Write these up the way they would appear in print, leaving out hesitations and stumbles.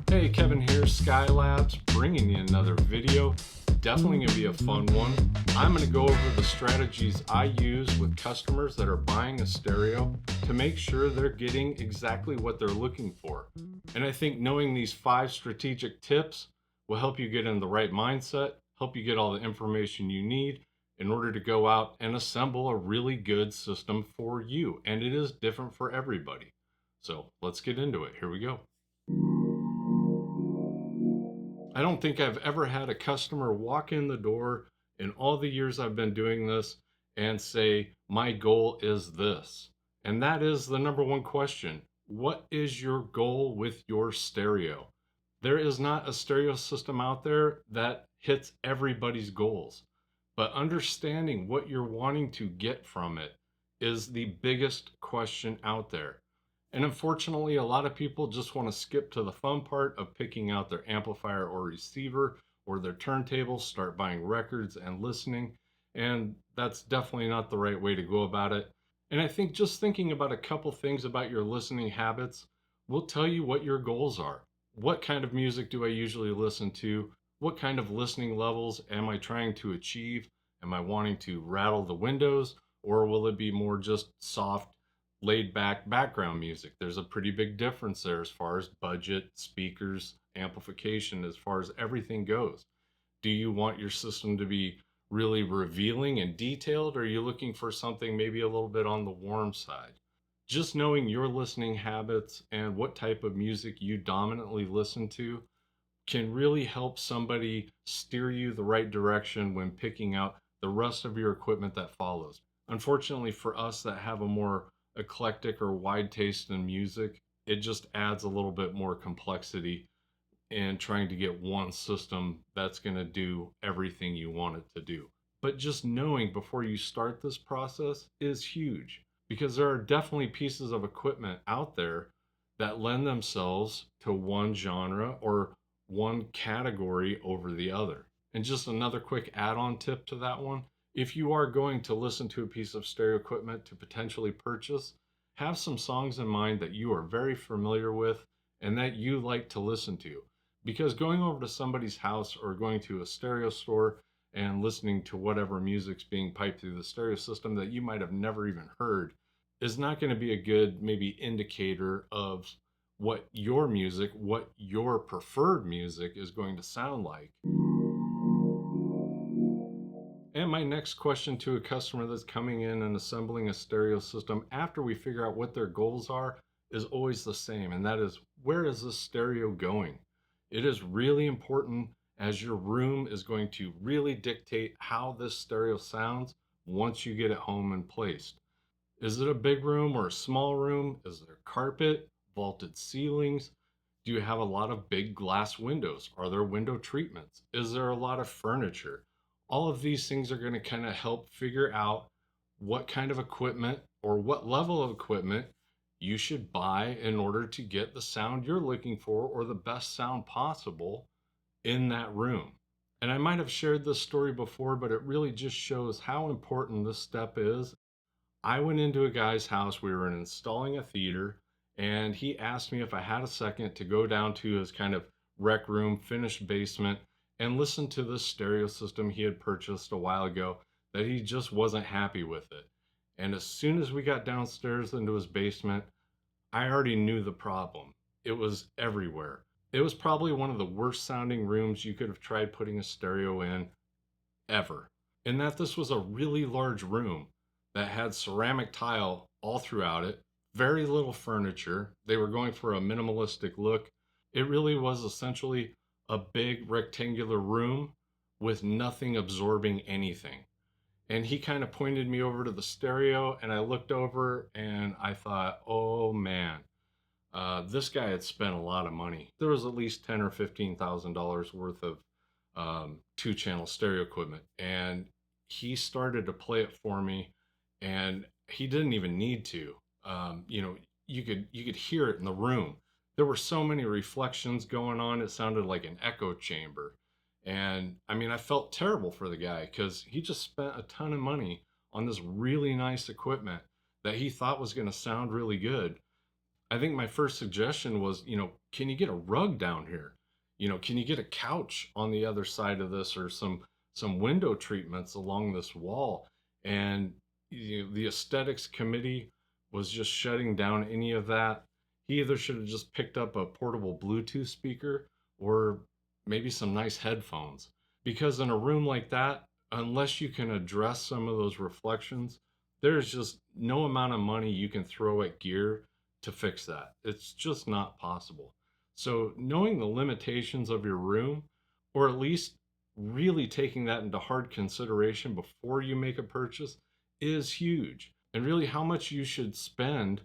Hey, Kevin here, Skylabs, bringing you another video. Definitely going to be a fun one. I'm going to go over the strategies I use with customers that are buying a stereo to make sure they're getting exactly what they're looking for. And I think knowing these 5 strategic tips will help you get in the right mindset, help you get all the information you need in order to go out and assemble a really good system for you. And it is different for everybody. So let's get into it. Here we go. I don't think I've ever had a customer walk in the door in all the years I've been doing this and say, my goal is this. And that is the number one question. What is your goal with your stereo? There is not a stereo system out there that hits everybody's goals, but understanding what you're wanting to get from it is the biggest question out there. And unfortunately, a lot of people just want to skip to the fun part of picking out their amplifier or receiver or their turntable, start buying records and listening. And that's definitely not the right way to go about it. And I think just thinking about a couple things about your listening habits will tell you what your goals are. What kind of music do I usually listen to? What kind of listening levels am I trying to achieve? Am I wanting to rattle the windows, or will it be more just soft, laid back background music? There's a pretty big difference there as far as budget, speakers, amplification, as far as everything goes. Do you want your system to be really revealing and detailed, or are you looking for something maybe a little bit on the warm side? Just knowing your listening habits and what type of music you dominantly listen to can really help somebody steer you the right direction when picking out the rest of your equipment that follows. Unfortunately for us that have a more eclectic or wide taste in music, it just adds a little bit more complexity in trying to get one system that's going to do everything you want it to do. But just knowing before you start this process is huge, because there are definitely pieces of equipment out there that lend themselves to one genre or one category over the other. And just another quick add-on tip to that one: if you are going to listen to a piece of stereo equipment to potentially purchase, have some songs in mind that you are very familiar with and that you like to listen to. Because going over to somebody's house or going to a stereo store and listening to whatever music's being piped through the stereo system that you might have never even heard is not going to be a good maybe indicator of what your music, what your preferred music is going to sound like. And my next question to a customer that's coming in and assembling a stereo system after we figure out what their goals are is always the same, and that is, where is this stereo going? It is really important, as your room is going to really dictate how this stereo sounds once you get it home and placed. Is it a big room or a small room? Is there carpet, vaulted ceilings? Do you have a lot of big glass windows? Are there window treatments? Is there a lot of furniture? All of these things are going to kind of help figure out what kind of equipment or what level of equipment you should buy in order to get the sound you're looking for, or the best sound possible in that room. And I might have shared this story before, but it really just shows how important this step is. I went into a guy's house, we were installing a theater, and he asked me if I had a second to go down to his kind of rec room, finished basement, and listen to this stereo system he had purchased a while ago that he just wasn't happy with it. And as soon as we got downstairs into his basement, I already knew the problem. It was everywhere. It was probably one of the worst sounding rooms you could have tried putting a stereo in ever. And that this was a really large room that had ceramic tile all throughout it, very little furniture. They were going for a minimalistic look. It really was essentially a big rectangular room with nothing absorbing anything. And he kind of pointed me over to the stereo, and I looked over and I thought, oh man, this guy had spent a lot of money. There was at least $10,000 or $15,000 worth of 2-channel stereo equipment, and he started to play it for me, and he didn't even need to. You could hear it in the room. There were so many reflections going on, it sounded like an echo chamber. And I mean, I felt terrible for the guy because he just spent a ton of money on this really nice equipment that he thought was going to sound really good. I think my first suggestion was, can you get a rug down here? Can you get a couch on the other side of this, or some window treatments along this wall? And the aesthetics committee was just shutting down any of that. He either should have just picked up a portable Bluetooth speaker or maybe some nice headphones. Because in a room like that, unless you can address some of those reflections, there's just no amount of money you can throw at gear to fix that. It's just not possible. So, knowing the limitations of your room, or at least really taking that into hard consideration before you make a purchase, is huge. And really, how much you should spend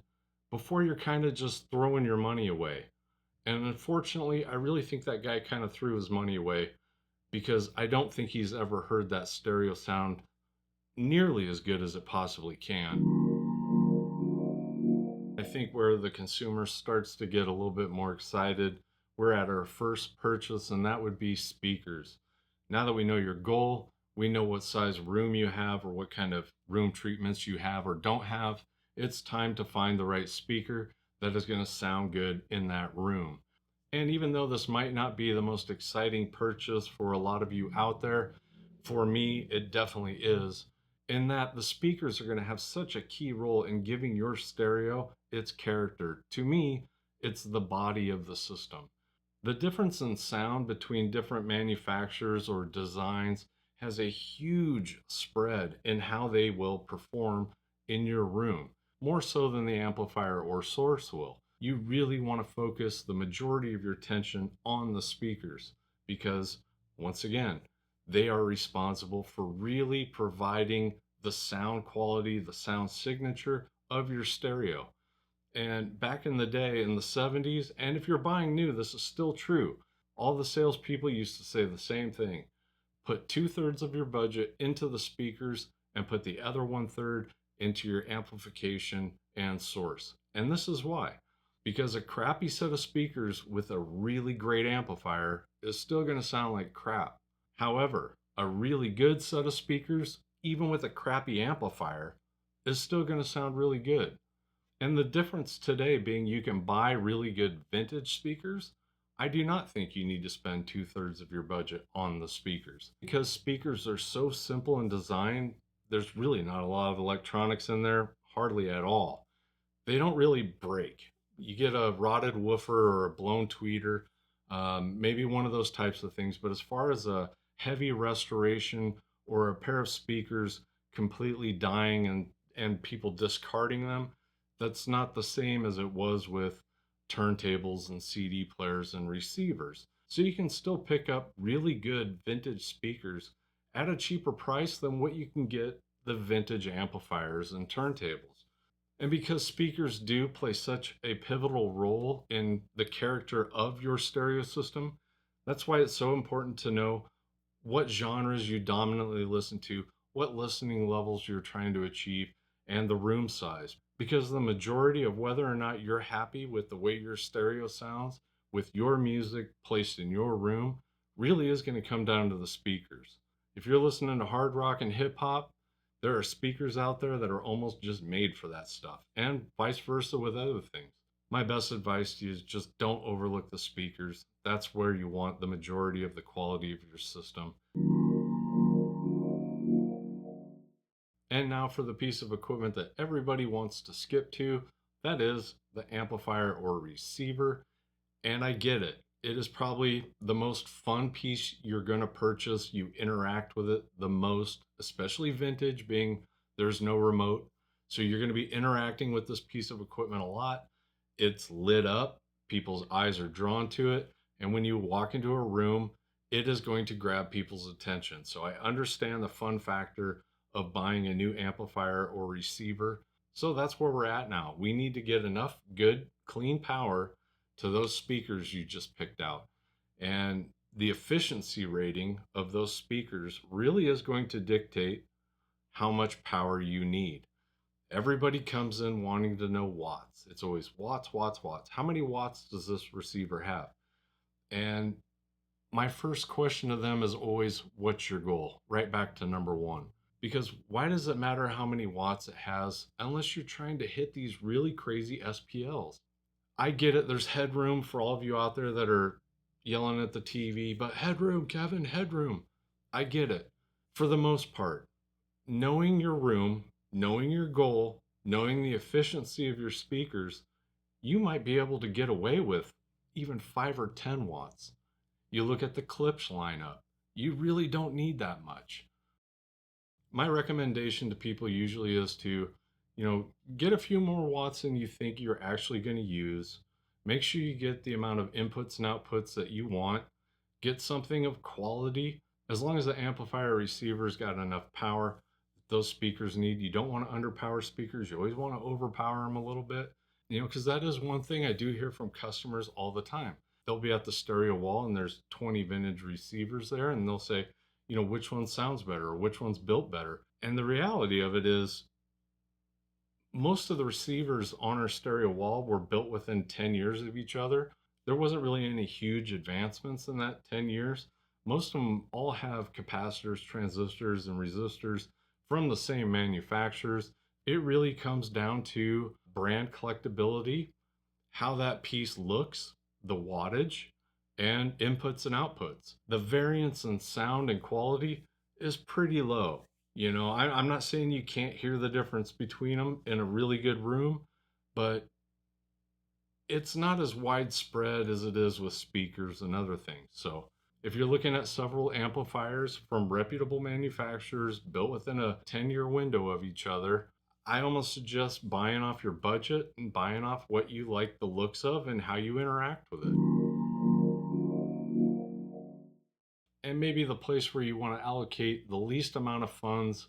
before you're kind of just throwing your money away. And unfortunately, I really think that guy kind of threw his money away because I don't think he's ever heard that stereo sound nearly as good as it possibly can. I think where the consumer starts to get a little bit more excited, we're at our first purchase, and that would be speakers. Now that we know your goal, we know what size room you have or what kind of room treatments you have or don't have. It's time to find the right speaker that is going to sound good in that room. And even though this might not be the most exciting purchase for a lot of you out there, for me, it definitely is. In that the speakers are going to have such a key role in giving your stereo its character. To me, it's the body of the system. The difference in sound between different manufacturers or designs has a huge spread in how they will perform in your room, more so than the amplifier or source will. You really want to focus the majority of your attention on the speakers because, once again, they are responsible for really providing the sound quality, the sound signature of your stereo. And back in the day, in the 70s, and if you're buying new, this is still true. All the salespeople used to say the same thing: put 2/3 of your budget into the speakers and put the other 1/3 into your amplification and source. And this is why. Because a crappy set of speakers with a really great amplifier is still going to sound like crap. However, a really good set of speakers, even with a crappy amplifier, is still going to sound really good. And the difference today being you can buy really good vintage speakers, I do not think you need to spend 2/3 of your budget on the speakers. Because speakers are so simple in design, there's really not a lot of electronics in there, hardly at all. They don't really break. You get a rotted woofer or a blown tweeter, maybe one of those types of things. But as far as a heavy restoration or a pair of speakers completely dying and people discarding them, that's not the same as it was with turntables and CD players and receivers. So you can still pick up really good vintage speakers at a cheaper price than what you can get the vintage amplifiers and turntables. And because speakers do play such a pivotal role in the character of your stereo system, that's why it's so important to know what genres you dominantly listen to, what listening levels you're trying to achieve, and the room size. Because the majority of whether or not you're happy with the way your stereo sounds with your music placed in your room really is going to come down to the speakers. If you're listening to hard rock and hip hop, there are speakers out there that are almost just made for that stuff, and vice versa with other things. My best advice to you is just don't overlook the speakers. That's where you want the majority of the quality of your system. And now for the piece of equipment that everybody wants to skip to, that is the amplifier or receiver. And I get it. It is probably the most fun piece you're going to purchase. You interact with it the most, especially vintage, being there's no remote. So you're going to be interacting with this piece of equipment a lot. It's lit up. People's eyes are drawn to it. And when you walk into a room, it is going to grab people's attention. So I understand the fun factor of buying a new amplifier or receiver. So that's where we're at now. We need to get enough good, clean power to those speakers you just picked out. And the efficiency rating of those speakers really is going to dictate how much power you need. Everybody comes in wanting to know watts. It's always watts, watts, watts. How many watts does this receiver have? And my first question to them is always, what's your goal? Right back to number one. Because why does it matter how many watts it has unless you're trying to hit these really crazy SPLs? I get it. There's headroom for all of you out there that are yelling at the TV, but headroom, Kevin, headroom. I get it. For the most part, knowing your room, knowing your goal, knowing the efficiency of your speakers, you might be able to get away with even 5 or 10 watts. You look at the Klipsch lineup, you really don't need that much. My recommendation to people usually is to, get a few more watts than you think you're actually going to use. Make sure you get the amount of inputs and outputs that you want. Get something of quality. As long as the amplifier receiver's got enough power those speakers need. You don't want to underpower speakers. You always want to overpower them a little bit, because that is one thing I do hear from customers all the time. They'll be at the stereo wall and there's 20 vintage receivers there, and they'll say, which one sounds better or which one's built better. And the reality of it is, most of the receivers on our stereo wall were built within 10 years of each other. There wasn't really any huge advancements in that 10 years. Most of them all have capacitors, transistors, and resistors from the same manufacturers. It really comes down to brand collectability, how that piece looks, the wattage, and inputs and outputs. The variance in sound and quality is pretty low. I'm not saying you can't hear the difference between them in a really good room, but it's not as widespread as it is with speakers and other things. So if you're looking at several amplifiers from reputable manufacturers built within a 10-year window of each other, I almost suggest buying off your budget and buying off what you like the looks of and how you interact with it. And maybe the place where you want to allocate the least amount of funds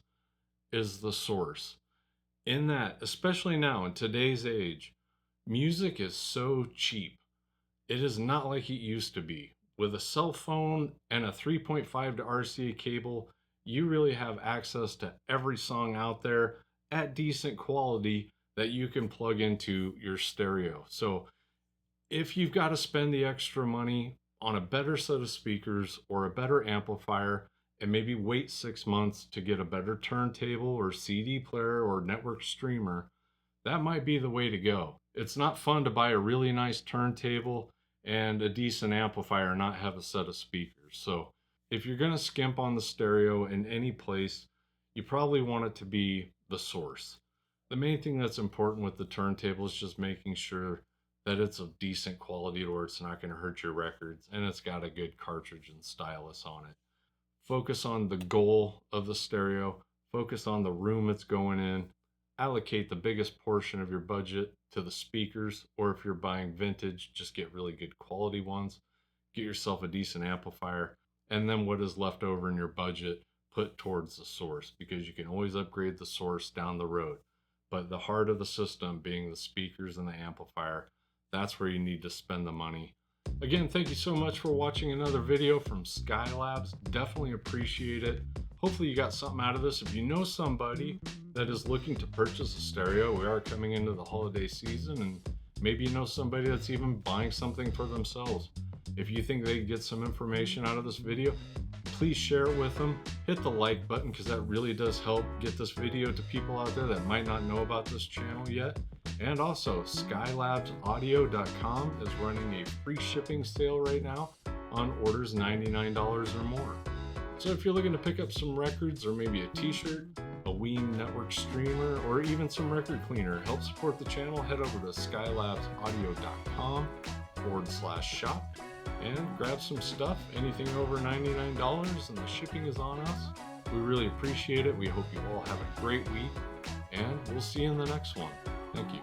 is the source. In that, especially now in today's age, music is so cheap. It is not like it used to be. With a cell phone and a 3.5 to RCA cable, you really have access to every song out there at decent quality that you can plug into your stereo. So if you've got to spend the extra money on a better set of speakers or a better amplifier, and maybe wait 6 months to get a better turntable or CD player or network streamer, that might be the way to go. It's not fun to buy a really nice turntable and a decent amplifier and not have a set of speakers. So if you're going to skimp on the stereo in any place, you probably want it to be the source. The main thing that's important with the turntable is just making sure that it's of decent quality to where it's not going to hurt your records, and it's got a good cartridge and stylus on it. Focus on the goal of the stereo, focus on the room it's going in, allocate the biggest portion of your budget to the speakers, or if you're buying vintage, just get really good quality ones. Get yourself a decent amplifier, and then what is left over in your budget, put towards the source, because you can always upgrade the source down the road. But the heart of the system being the speakers and the amplifier, that's where you need to spend the money. Again, thank you so much for watching another video from Skylabs. Definitely appreciate it. Hopefully you got something out of this. If you know somebody that is looking to purchase a stereo, we are coming into the holiday season, and maybe you know somebody that's even buying something for themselves. If you think they get some information out of this video, please share it with them. Hit the like button, because that really does help get this video to people out there that might not know about this channel yet. And also, skylabsaudio.com is running a free shipping sale right now on orders $99 or more. So if you're looking to pick up some records, or maybe a t-shirt, a Ween network streamer, or even some record cleaner, help support the channel, head over to skylabsaudio.com/shop and grab some stuff. Anything over $99 and the shipping is on us. We really appreciate it. We hope you all have a great week, and we'll see you in the next one. Thank you.